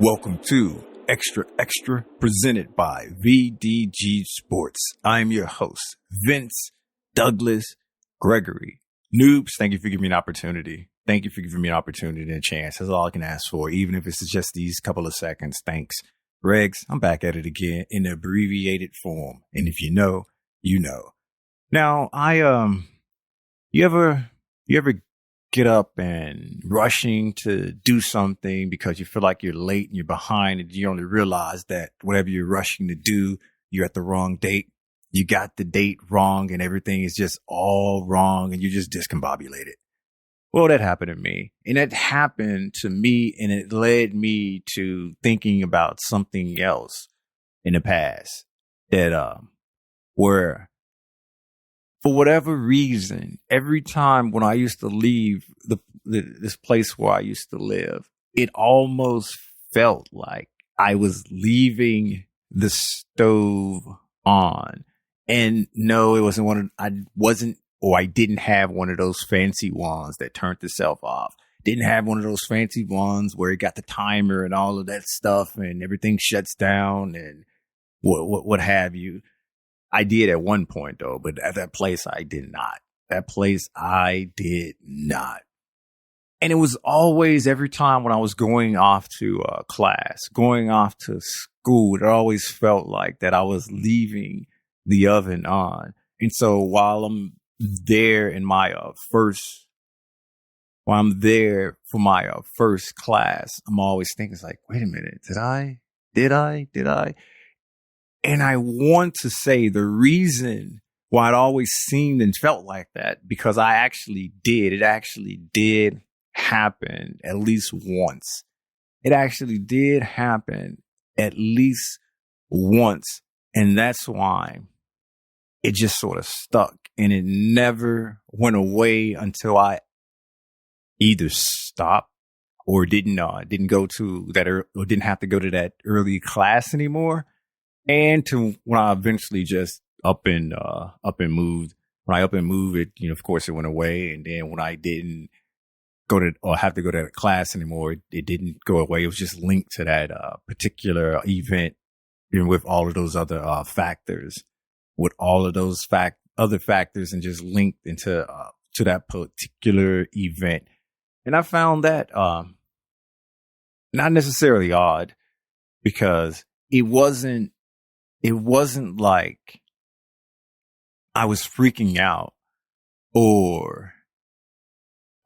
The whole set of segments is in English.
Welcome to Xtra presented by VDG Sports. I'm your host, Vince Douglas Gregory. Noobs, thank you for giving me an opportunity. Thank you for giving me an opportunity and a chance. That's all I can ask for, even if it's just these couple of seconds. Thanks. Regs, I'm back at it again in abbreviated form. And if you know, you know. Now, you ever get up and rushing to do something because you feel like you're late and you're behind, and you only realize that whatever you're rushing to do, you're at the wrong date. You got the date wrong and everything is just all wrong and you're just discombobulated. Well, that happened to me, and it happened to me, and it led me to thinking about something else in the past that, where for whatever reason, every time when I used to leave this place where I used to live, it almost felt like I was leaving the stove on. And no, it wasn't I didn't have one of those fancy ones that turned itself off. Didn't have one of those fancy ones where it got the timer and all of that stuff and everything shuts down and what have you. I did at one point, though, but at that place, I did not. And it was always every time when I was going off to class, going off to school, it always felt like that I was leaving the oven on. And so while I'm there for my first class, I'm always thinking, it's like, wait a minute, did I? And I want to say the reason why it always seemed and felt like that, because it actually did happen at least once. It actually did happen at least once. And that's why it just sort of stuck, and it never went away until I either stopped or didn't go to that or didn't have to go to that early class anymore. And to when I eventually just up and moved. When I up and moved, it, of course it went away. And then when I didn't go to or have to go to that class anymore, it didn't go away. It was just linked to that particular event, and with all of those other factors, other factors, and just linked into to that particular event. And I found that not necessarily odd, because it wasn't like I was freaking out or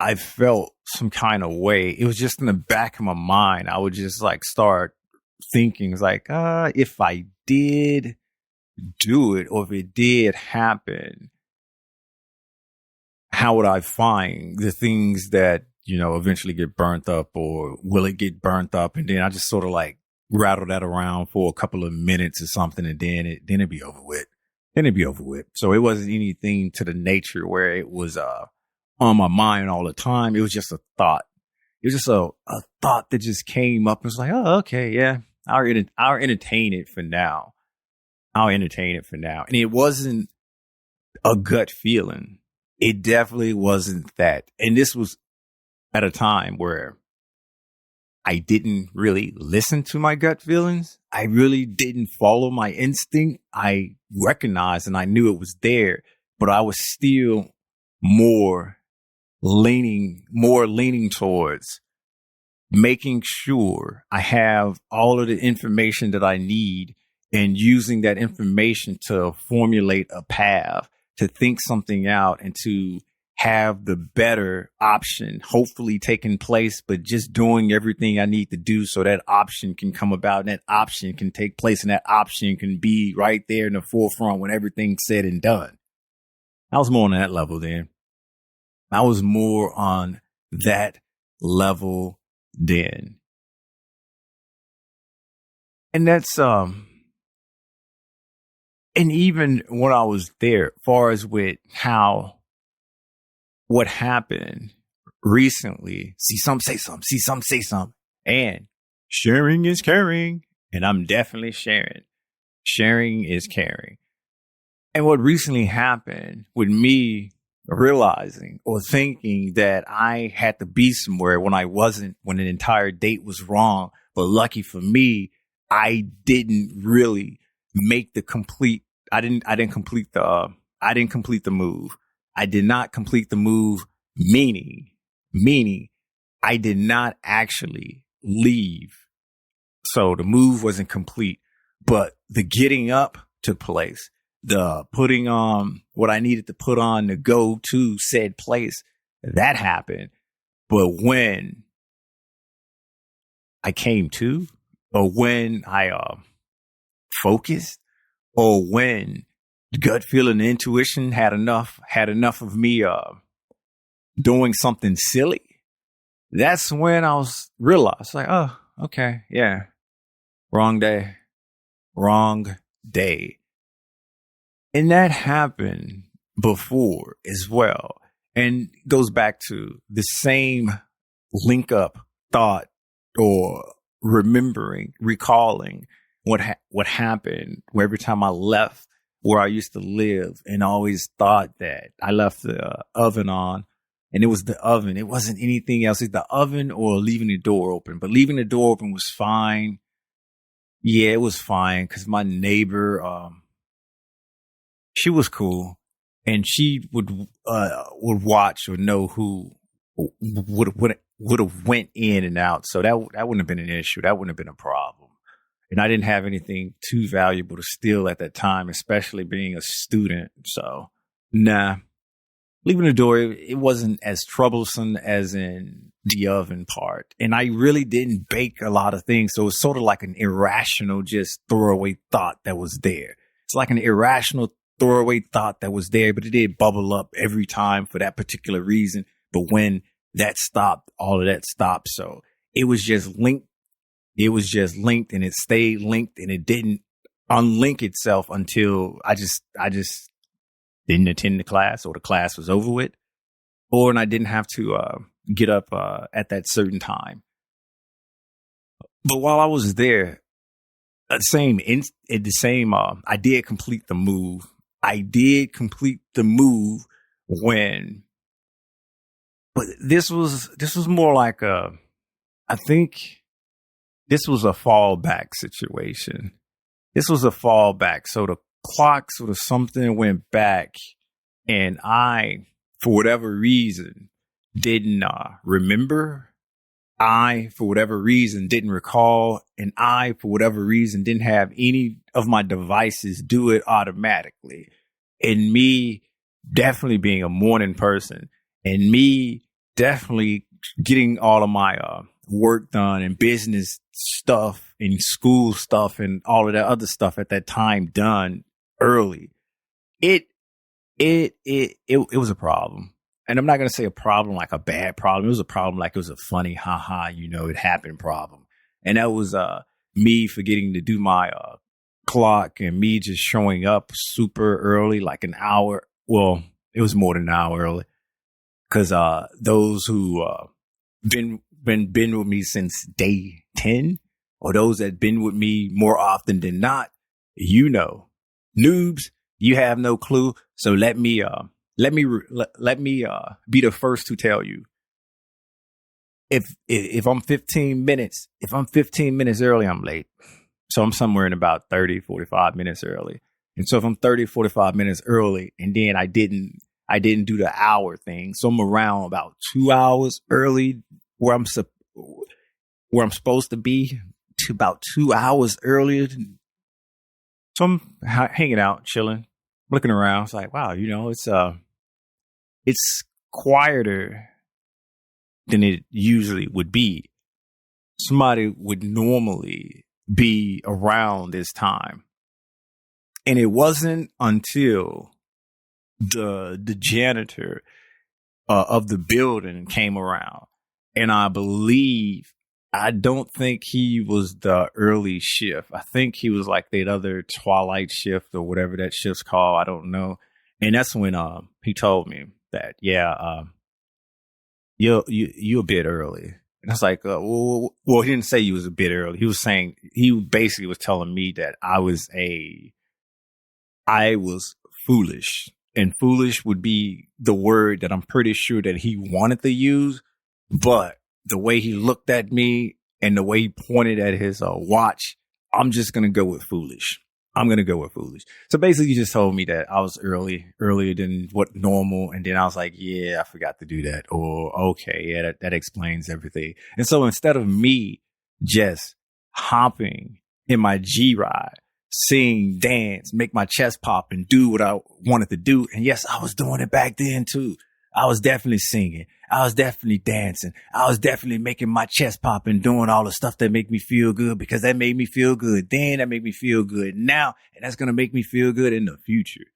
I felt some kind of way. It was just in the back of my mind. I would just like start thinking, it's like, if I did do it, or if it did happen, how would I find the things that, eventually get burnt up, or will it get burnt up? And then I just sort of like rattle that around for a couple of minutes or something, and then it'd be over with. So it wasn't anything to the nature where it was on my mind all the time. It was just a thought. It was just a thought that just came up and was like, oh, okay, yeah, I'll entertain it for now. And it wasn't a gut feeling. It definitely wasn't that. And this was at a time where I didn't really listen to my gut feelings. I really didn't follow my instinct. I recognized and I knew it was there, but I was still more leaning towards making sure I have all of the information that I need, and using that information to formulate a path, to think something out, and to have the better option hopefully taking place, but just doing everything I need to do so that option can come about, and that option can take place, and that option can be right there in the forefront when everything's said and done. I was more on that level then. And that's, and even when I was there, far as with what happened recently, see some say something, and sharing is caring, and I'm definitely sharing. Sharing is caring. And what recently happened with me realizing or thinking that I had to be somewhere when I wasn't, when an entire date was wrong, But lucky for me, I didn't really make the complete. I didn't complete the. I didn't complete the move. I did not complete the move. Meaning, I did not actually leave. So the move wasn't complete, but the getting up took place. The putting on what I needed to put on to go to said place, that happened. But when I came to, or when I focused, or when gut feeling and intuition had enough of me doing something silly, that's when I was realized, like, oh, okay, yeah, wrong day. And that happened before as well. And goes back to the same link up thought or recalling what happened where every time I left where I used to live and always thought that I left the oven on and it was the oven. It wasn't anything else. It's the oven or leaving the door open. But leaving the door open was fine. Yeah, it was fine because my neighbor, she was cool, and she would watch or know who would have went in and out. So that wouldn't have been an issue. That wouldn't have been a problem. And I didn't have anything too valuable to steal at that time, especially being a student. So, nah. Leaving the door, it wasn't as troublesome as in the oven part. And I really didn't bake a lot of things. So it was sort of like an irrational, just throwaway thought that was there. It's like an irrational throwaway thought that was there, but it did bubble up every time for that particular reason. But when that stopped, all of that stopped. So it was just linked. It was just linked and it stayed linked and it didn't unlink itself until I just didn't attend the class or the class was over with, or and I didn't have to get up at that certain time. But while I was there, I did complete the move. I did complete the move but this was more like I think this was a fallback situation. This was a fallback. So the clock sort of something went back and I, for whatever reason, didn't remember. I, for whatever reason, didn't recall. And I, for whatever reason, didn't have any of my devices do it automatically. And me definitely being a morning person and me definitely getting all of my work done and business stuff and school stuff and all of that other stuff at that time done early. It was a problem. And I'm not going to say a problem like a bad problem. It was a problem like it was a funny, haha, it happened problem. And that was me forgetting to do my clock and me just showing up super early, like an hour. Well, it was more than an hour early because those who been with me since day 10 or those that been with me more often than not, noobs, you have no clue. So let me be the first to tell you. If I'm 15 minutes early, I'm late. So I'm somewhere in about 30, 45 minutes early. And so if I'm 30, 45 minutes early and then I didn't do the hour thing. So I'm around about 2 hours early where I'm supposed to be to about 2 hours earlier. So I'm hanging out, chilling, looking around. It's like, wow, it's quieter than it usually would be. Somebody would normally be around this time. And it wasn't until the janitor of the building came around. And I don't think he was the early shift. I think he was like that other twilight shift or whatever that shift's called. I don't know. And that's when he told me that, you're a bit early. And I was like, well, he didn't say he was a bit early. He basically was telling me that I was foolish. And foolish would be the word that I'm pretty sure that he wanted to use. But the way he looked at me, And the way he pointed at his watch, I'm just going to go with foolish. I'm going to go with foolish. So basically, he just told me that I was earlier than what normal. And then I was like, yeah, I forgot to do that. Or, okay, yeah, that explains everything. And so instead of me just hopping in my G ride, sing, dance, make my chest pop and do what I wanted to do. And yes, I was doing it back then too. I was definitely singing. I was definitely dancing. I was definitely making my chest pop and doing all the stuff that make me feel good, because that made me feel good then, that made me feel good now, and that's going to make me feel good in the future.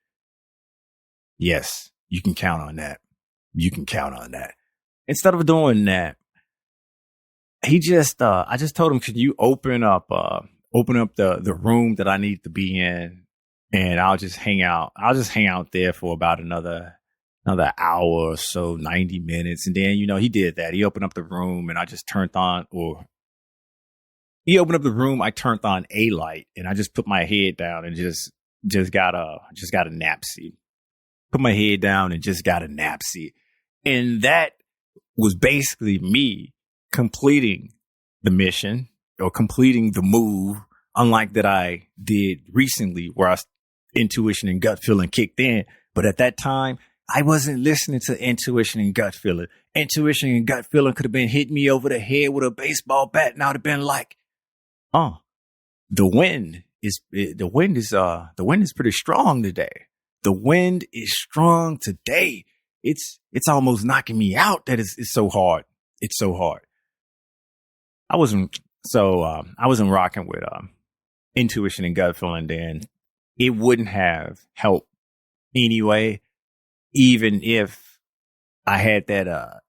Yes, you can count on that. You can count on that. Instead of doing that, I just told him, could you open up the room that I need to be in, and I'll just hang out. I'll just hang out there for about another hour or so, 90 minutes. And then, he did that. He opened up the room and I just I turned on a light, and I just put my head down and just got a napsy. Put my head down and just got a napsy. And that was basically me completing the mission or completing the move, unlike that I did recently where intuition and gut feeling kicked in. But at that time, I wasn't listening to intuition and gut feeling. Intuition and gut feeling could have been hitting me over the head with a baseball bat, and I would have been like, the wind is pretty strong today. The wind is strong today. It's almost knocking me out. It's so hard. It's so hard. I wasn't rocking with intuition and gut feeling then. It wouldn't have helped anyway, even if I had that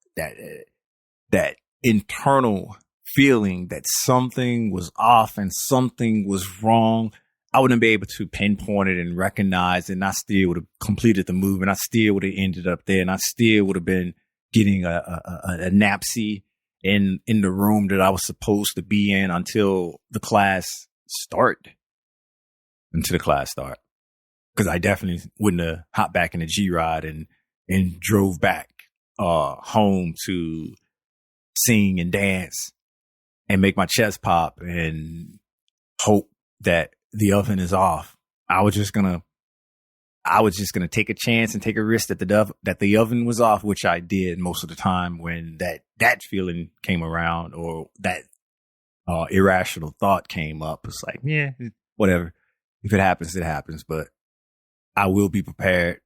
internal feeling that something was off and something was wrong. I wouldn't be able to pinpoint it and recognize it, and I still would have completed the move, and I still would have ended up there, and I still would have been getting a napsy in the room that I was supposed to be in until the class start. Because I definitely wouldn't have hopped back in the G-Ride and drove back home to sing and dance and make my chest pop and hope that the oven is off. I was just gonna take a chance and take a risk that the oven was off, which I did most of the time when that feeling came around, or that irrational thought came up. It's like, yeah, whatever. If it happens, it happens. But I will be prepared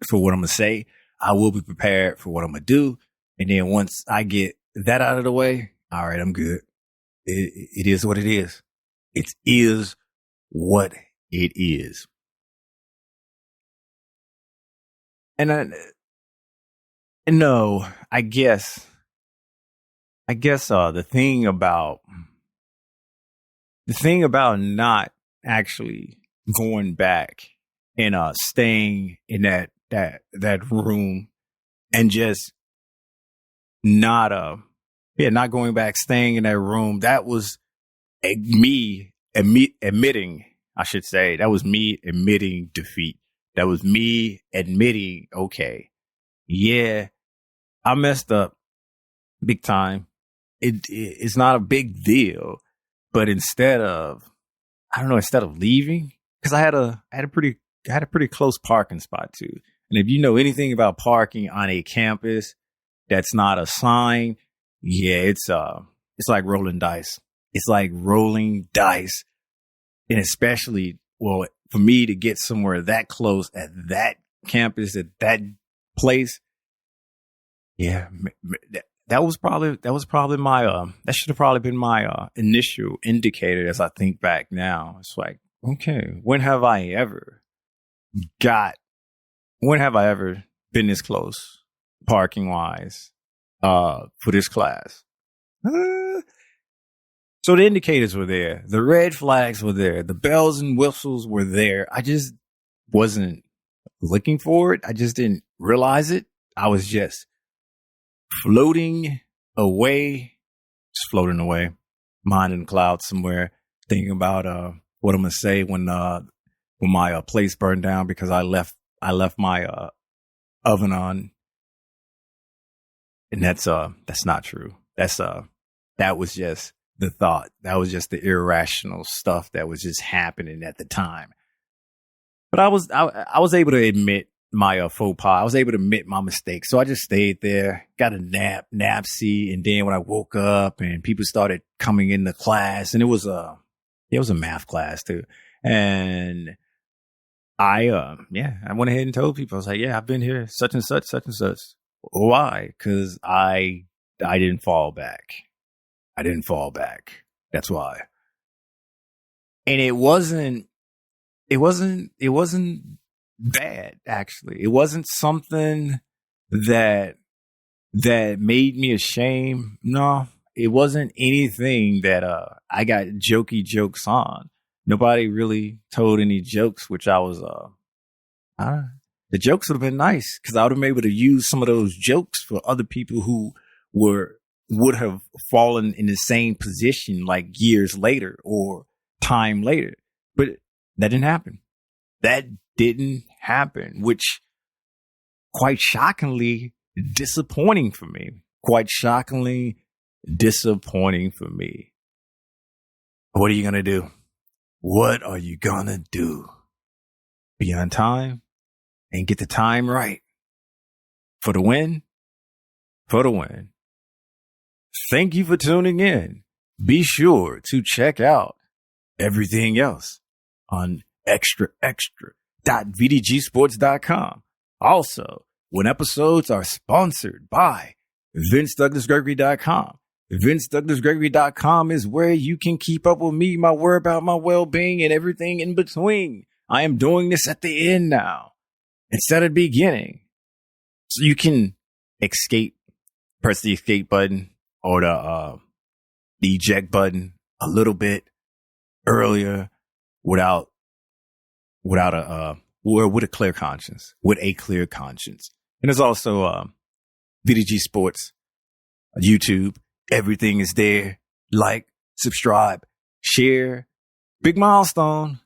for what I'm going to say. I will be prepared for what I'm going to do. And then once I get that out of the way, all right, I'm good. It is what it is. It is what it is. And I guess the thing about not actually going back and staying in that room and just not going back, staying in that room, that was me admitting, I should say, that was me admitting defeat. That was me admitting, okay, yeah, I messed up big time. It's not a big deal, but instead of leaving, because I had a pretty close parking spot too. And if you know anything about parking on a campus that's not assigned, yeah, it's like rolling dice. It's like rolling dice. And especially, well, for me to get somewhere that close at that campus, at that place, yeah, that should have probably been my initial indicator as I think back now. It's like, okay, when have I ever been this close parking wise for this class? So the indicators were there. The red flags were there. The bells and whistles were there. I just wasn't looking for it. I just didn't realize it. I was just floating away, mind in the clouds somewhere, thinking about what I'm gonna say when my place burned down because I left my oven on, and that's not true. That was just the thought. That was just the irrational stuff that was just happening at the time. But I was able to admit my faux pas. I was able to admit my mistake. So I just stayed there, got a napsy. And then when I woke up and people started coming into class, and it was a math class too. And I went ahead and told people, I was like, yeah, I've been here such and such. Why? Because I didn't fall back. That's why. And it wasn't bad, actually. It wasn't something that made me ashamed. No, it wasn't anything that I got jokey jokes on. Nobody really told any jokes, which I was the jokes would have been nice because I would have been able to use some of those jokes for other people who would have fallen in the same position like years later or time later. But that didn't happen, which quite shockingly disappointing for me. What are you going to do? What are you going to do? Be on time and get the time right for the win. Thank you for tuning in. Be sure to check out everything else on xtra.vdgsports.com. Also, when episodes are sponsored by VinceDouglasGregory.com. VinceDouglasGregory.com is where you can keep up with me, my whereabouts, my well-being, and everything in between. I am doing this at the end now instead of the beginning. So you can press the escape button or the eject button a little bit earlier with a clear conscience. And there's also VDG Sports, YouTube. Everything is there. Like, subscribe, share. Big milestone.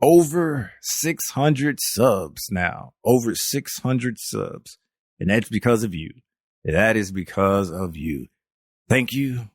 Over 600 subs now. Over 600 subs. And that's because of you. That is because of you. Thank you.